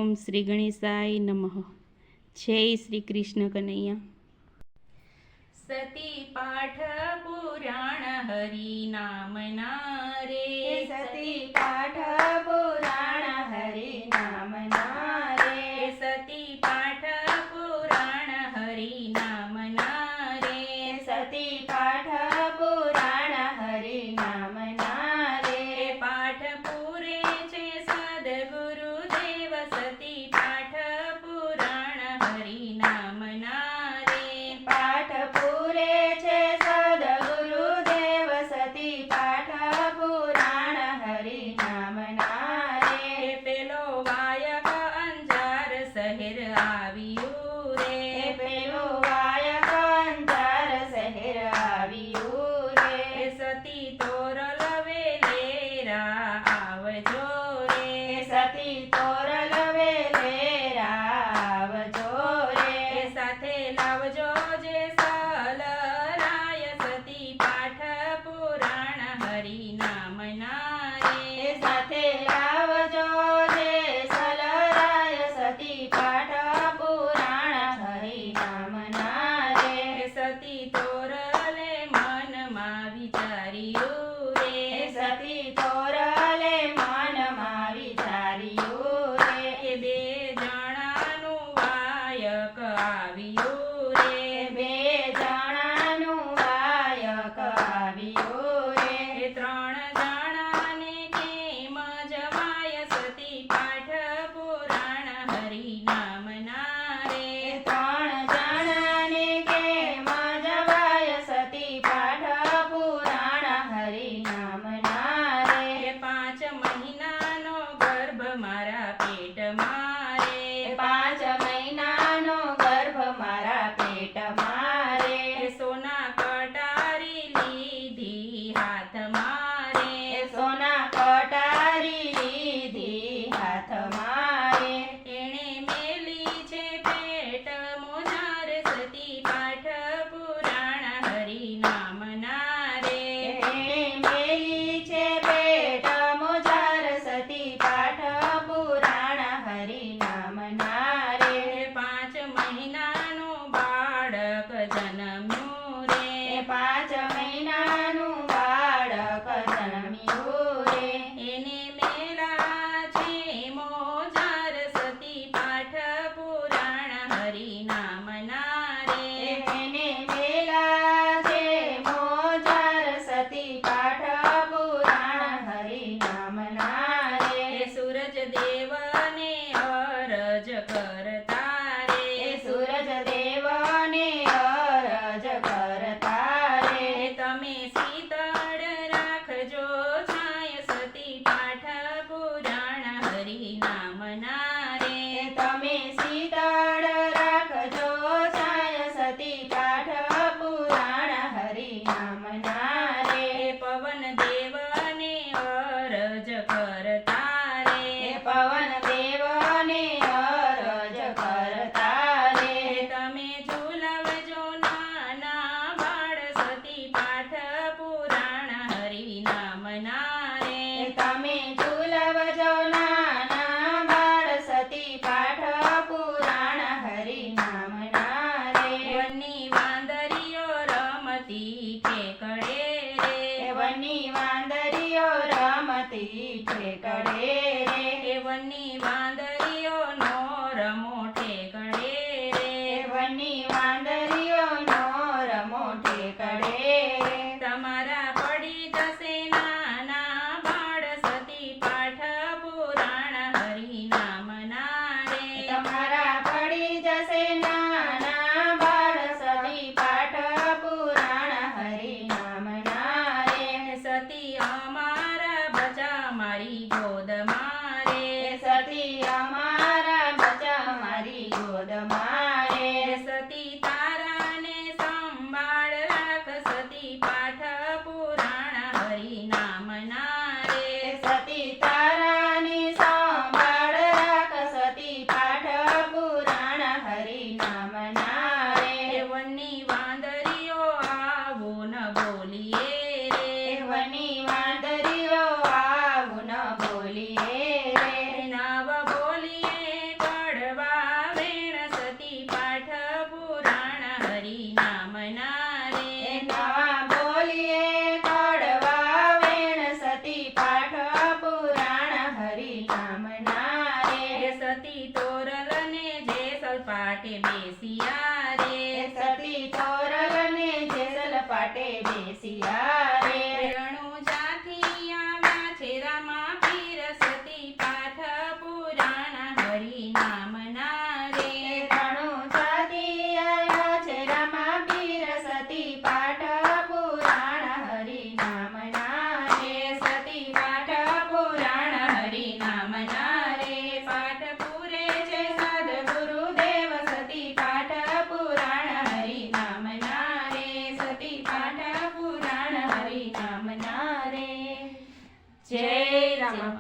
ઓમ શ્રી ગણેશાય નમઃ. જય શ્રી કૃષ્ણ કનૈયા. સતી પાઠ પુરાણ હરિ નામના રે, સતી પાઠ પુરાણ હરિ નામના રે, સતી પાઠ પુરાણ હરિ નામના રે, સતી પાઠ પુરાણ હરિ નામના રે, પાઠ પૂરે છે સદગુરુદેવ, સતી પાઠ પુરાણ હરિ નામના રે, પાઠ પૂરે છે સદગુરુદેવ, સતી પાઠ પુરાણ હરિ નામના રે, પેલો વાયક અંજાર શહેર આવ્યું રે, પેલો વાયક અંજાર શહેર આવ્યું રે, સતી તોરલ વેલેરા આવજો રે, સતી તોરલ વેલેરા આવજો રે, સાથે લાવજો જે સલરાય, સતી પાઠ પુરાણ હરિ નામના રે, સાથે લાવજો જે સલરાય, સતી પાઠ પુરાણ હરિ નામના રે, સતી તોરલે મનમાં વિચાર્યું રે, સતી તોરલે મનમાં વિચાર્યું રે, બે જણાનું વાયક આવ્યું રે, બે જણાનું વાયક આવ્યું રે, ત્રણ જણાને કેમ જવાય, સતી પાઠ પુરાણ હરિ નામના રે, ત્રણ જણાને કેમ જવાય, સતી પાઠ પુરાણ હરિ નામના રે, 5 મહિનાનો ગર્ભ મારા પેટમાં રે, 5 મહિનાનો ગર્ભ મારા પેટમાં રે, સોના કટારી લીધી હાથમાં રે, સોના કટારી લીધી હાથમાં રે, એણે મેલી છે પેટ મોજાર, સતી પાઠ પુરાણ હરિ નામના રે, એણે મેલી છે પેટ મોજાર, સતી પાઠ પુરાણ હરિ નામના રે, 5 મહિનાનું બાળક જન્મ્યું રે, 5 મહિનાનું બાળક જન્મ્યું રે, એને મેલા છે મોજાર, સતી પાઠ પુરાણ હરિ નામના રે, એને મેલા છે મોજાર, સતી પાઠ પુરાણ હરિ નામના રે, સૂરજ દેવને અરજ કરતા રે, સૂરજ દેવને અરજ કરતા રે, તમે શીતળ રાખજો છાય, સતી પાઠ પુરાણ હરિ નામના રે, તમે શીતળ રાખજો છાય, સતી પાઠ પુરાણ હરિ નામના રે, પવન દેવને અરજ કરતા રે, પવન દેવને અરજ કરતા રે, તમે ઝુલાવજો નાના બાળ, સતી પાઠ પુરાણ હરિ નામના રે, તમે ઝુલવજો નાના બાળ, સતી પાઠ પુરાણ હરિ નામના રે, વનની વાંદરીઓ રમતી ઠેકડે રે, વનની વાંદરીઓ રમતી ઠેકડે રે, વનની વાંદરીઓનો રમો ઠેકડે રે, વનની વાંદરીઓનો રમો ઠેકડે રે, તમારા પડી જશે નાના બાળ, સતી પાઠ પુરાણ હરિ નામના રે, તમારા પડી જશે નાના બાળ, સતી પાઠ પુરાણ હરિ નામના રે, સતી અમારા બચા મારી ગોદમાં એ રે નવા બોલીએ કડવા વેણ સતી પાઠ પુરાણ હરિ નામના રે સતી તોરલ ને જેસલ પાટે બેસિયા રે સતી તોરલ ને જેસલ પાટે બેસિયા રે રણુ જાથી આવ્યા છે રામા પીર સતી પાઠ પુરાણ હરિ નામના રે ઘણું જાતિ આવ્યા છે રામા પીર સતી પાઠ પુરાણ હરિ નામના રે સતી પાઠ પુરાણ હરિ નામના રે પાઠ પૂરે છે સદગુરુદેવ સતી પાઠ પુરાણ હરિ નામના રે સતી પાઠ પુરાણ હરિ નામના રે જય રામા